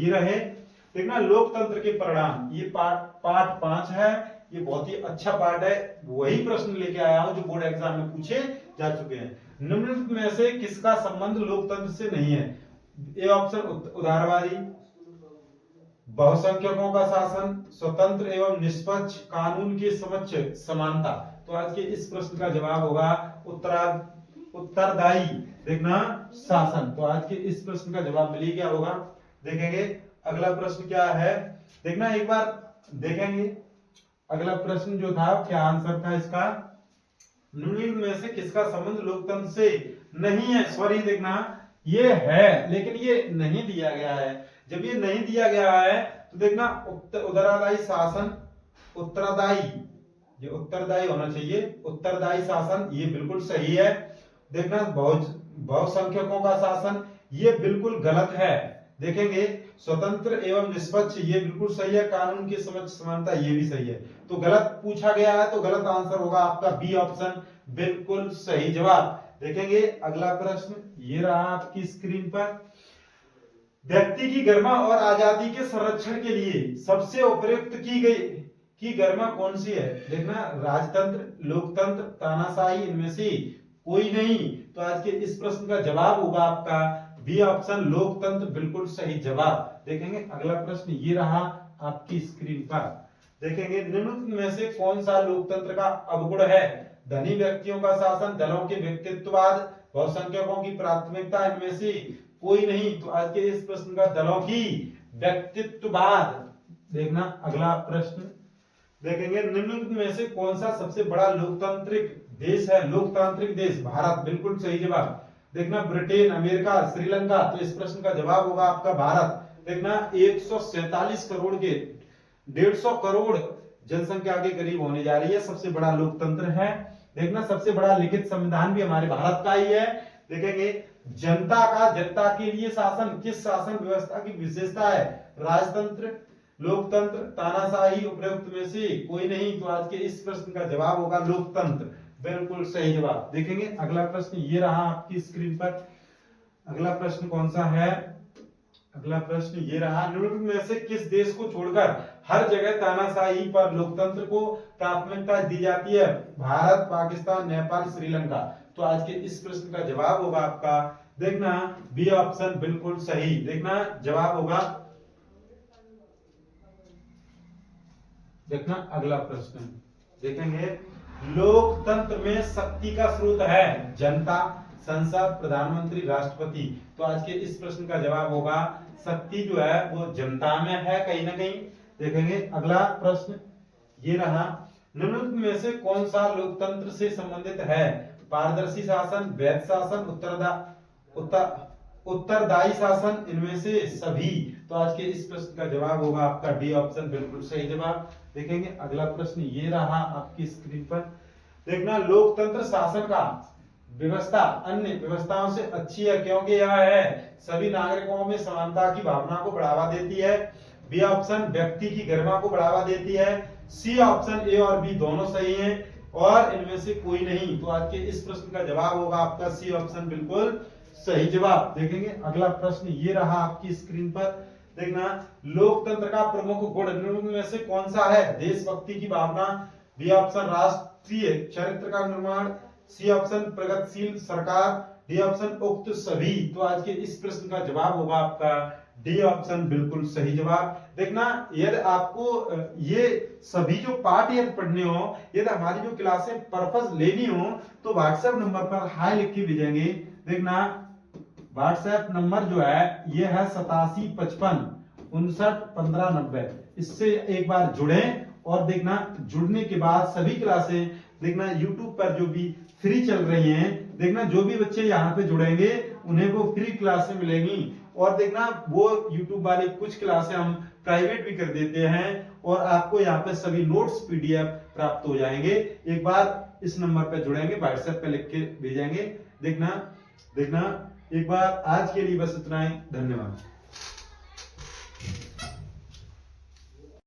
ये रहे। देखना लोकतंत्र के परिणाम, ये पार्ट 5 है। ये बहुत ही अच्छा पार्ट है, वही प्रश्न लेके आया हूं जो बोर्ड एग्जाम में पूछे जा चुके हैं। निम्नलिखित में से किसका संबंध लोकतंत्र से नहीं है? ए ऑप्शन उदारवादी, बहुसंख्यकों का शासन, स्वतंत्र एवं निष्पक्ष, कानून के समक्ष समानता। तो आज के इस प्रश्न का जवाब होगा उत्तरदायी देखना शासन। तो आज के इस प्रश्न का जवाब मिली क्या होगा, देखेंगे। अगला प्रश्न क्या है, देखना एक बार देखेंगे। अगला प्रश्न जो था क्या आंसर था इसका, निम्नलिखित में से किसका संबंध लोकतंत्र से नहीं है? सॉरी देखना ये है लेकिन ये नहीं दिया गया है। जब ये नहीं दिया गया है तो देखना उत्तरदायी शासन, उत्तरदायी, ये उत्तरदायी होना चाहिए, उत्तरदायी शासन ये बिल्कुल सही है। देखना बहुसंख्यकों का शासन ये बिल्कुल गलत है। देखेंगे स्वतंत्र एवं निष्पक्ष ये बिल्कुल सही है, कानून के समक्ष समानता ये भी सही है। तो गलत पूछा गया है तो गलत आंसर होगा आपका बी ऑप्शन बिल्कुल सही जवाब। देखेंगे अगला प्रश्न ये रहा आपकी स्क्रीन पर। व्यक्ति की गरिमा और आजादी के संरक्षण के लिए सबसे उपयुक्त की गरिमा कौन सी है? देखना राजतंत्र, लोकतंत्र, तानाशाही, इनमें से कोई नहीं। तो आज के इस प्रश्न का जवाब होगा आपका बी ऑप्शन लोकतंत्र बिल्कुल सही जवाब। देखेंगे अगला प्रश्न ये रहा आपकी स्क्रीन पर। देखेंगे निम्नलिखित में से कौन सा लोकतंत्र का अवगुण है? धनी व्यक्तियों का शासन, दलों के व्यक्तित्ववाद, बहुसंख्यकों की प्राथमिकता, इनमें से कोई नहीं। तो आज के इस प्रश्न का दलों की व्यक्तित्ववाद। देखना अगला प्रश्न देखेंगे निम्नलिखित में से कौन सा सबसे बड़ा लोकतांत्रिक देश है? लोकतांत्रिक देश भारत बिल्कुल सही जवाब। देखना ब्रिटेन, अमेरिका, श्रीलंका। तो इस प्रश्न का जवाब होगा आपका भारत। देखना 147 करोड़ के 150 करोड़ जनसंख्या के करीब होने जा रही है, सबसे बड़ा लोकतंत्र है। देखना सबसे बड़ा लिखित संविधान भी हमारे भारत का ही है। देखेंगे जनता के लिए शासन, किस शासन व्यवस्था की विशेषता है? राजतंत्र, लोकतंत्र, तानाशाही, उपयुक्त में से कोई नहीं। तो आज के इस प्रश्न का जवाब होगा लोकतंत्र बिल्कुल सही जवाब। देखेंगे अगला प्रश्न ये रहा आपकी स्क्रीन पर। अगला प्रश्न कौन सा है? अगला प्रश्न ये रहा, निम्नलिखित में से किस देश को छोड़कर हर जगह तानाशाही पर लोकतंत्र को प्राथमिकता दी जाती है? भारत, पाकिस्तान, नेपाल, श्रीलंका। तो आज के इस प्रश्न का जवाब होगा आपका देखना बी ऑप्शन बिल्कुल सही। देखना जवाब होगा, देखना अगला प्रश्न देखेंगे। लोकतंत्र में शक्ति का स्रोत है जनता, संसद, प्रधानमंत्री, राष्ट्रपति। तो आज के इस प्रश्न का जवाब होगा शक्ति जो है वो जनता में है कहीं ना कहीं। देखेंगे अगला प्रश्न ये रहा, निम्नलिखित में से कौन सा लोकतंत्र से संबंधित है? पारदर्शी शासन, वैध शासन, उत्तरदायी शासन, इनमें से सभी। तो आज के इस प्रश्न का जवाब होगा आपका डी ऑप्शन बिल्कुल सही जवाब। देखेंगे अगला प्रश्न ये रहा आपकी स्क्रीन पर। देखना लोकतंत्र शासन का व्यवस्था अन्य व्यवस्थाओं से अच्छी है क्योंकि यह है सभी नागरिकों में समानता की भावना को बढ़ावा देती है। बी ऑप्शन व्यक्ति की गरिमा को बढ़ावा देती है। सी ऑप्शन ए और बी दोनों सही हैं और इनमें से कोई नहीं। तो आज के इस प्रश्न का जवाब होगा आपका सी ऑप्शन बिल्कुल सही जवाब। देखेंगे अगला प्रश्न ये रहा आपकी स्क्रीन पर। देखना लोकतंत्र का प्रमुख गुण निम्न में से कौन सा है? देशभक्ति की भावना, बी ऑप्शन राष्ट्रीय चरित्र का निर्माण, सी ऑप्शन प्रगतिशील सरकार, डी ऑप्शन उक्त सभी। तो आज के इस प्रश्न का जवाब होगा आपका डी ऑप्शन बिल्कुल सही जवाब। देखना यदि आपको ये सभी जो पार्ट यदि पढ़ने हो, यदि हमारी जो क्लासें पर्पस लेनी हो तो व्हाट्सएप नंबर पर हाई लिख के भेजेंगे। देखना व्हाट्सएप नंबर जो है ये है 8755591590। इससे एक बार जुड़े और देखना जुड़ने के बाद सभी क्लासें देखना यूट्यूब पर जो भी फ्री चल रही हैं, देखना जो भी बच्चे यहाँ पे जुड़ेंगे उन्हें वो फ्री क्लासें मिलेंगी। और देखना वो यूट्यूब वाली कुछ क्लासें हम प्राइवेट भी कर देते हैं और आपको यहाँ पे सभी नोट्स पीडीएफ प्राप्त हो जाएंगे। एक बार इस नंबर पे जुड़ेंगे, व्हाट्सएप पे लिख के भेजेंगे। देखना एक बार आज के लिए बस इतना ही। धन्यवाद।